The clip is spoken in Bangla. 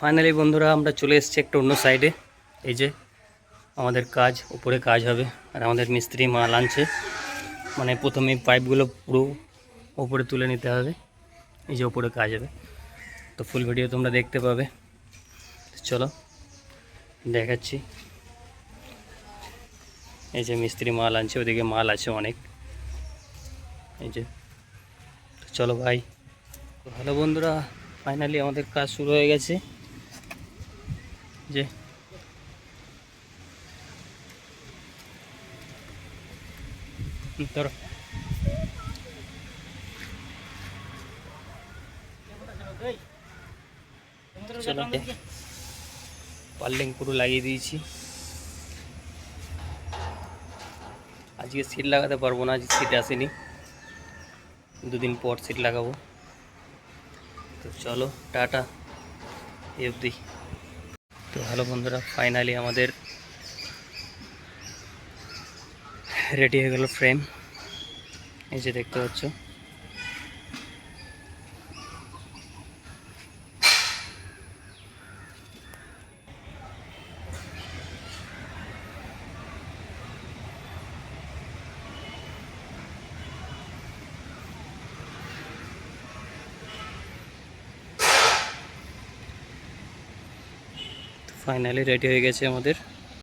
ফাইনালি বন্ধুরা আমরা চলে এসেছি একটা অন্য সাইডে। এই যে আমাদের কাজ, উপরে কাজ হবে আর আমাদের মিস্ত্রি মাল আনছে। মানে প্রথমে পাইপগুলো পুরো উপরে তুলে নিতে হবে। এই যে উপরে কাজ হবে, তো ফুল ভিডিও তোমরা দেখতে পাবে। চলো দেখাচ্ছি। এই যে মিস্ত্রি মাল আনছে, ওদিকে মাল আছে অনেক। এই যে চলো ভাই। ভালো বন্ধুরা, ফাইনালি আমাদের কাজ শুরু হয়ে গেছে। যে ধরো পাল্লিং পুরো লাগিয়ে দিয়েছি। আজকে সিট লাগাতে পারবো না, আজকে সিট আসেনি, দুদিন পর সিট লাগাবো। তো চলো টাটা, এই অবধি। তো হ্যালো বন্ধুরা, ফাইনালি আমাদের রেডি হয়ে গেল ফ্রেম। এই যে দেখতে পাচ্ছ। ফাইনালি রেডি হয়ে গেছে আমাদের।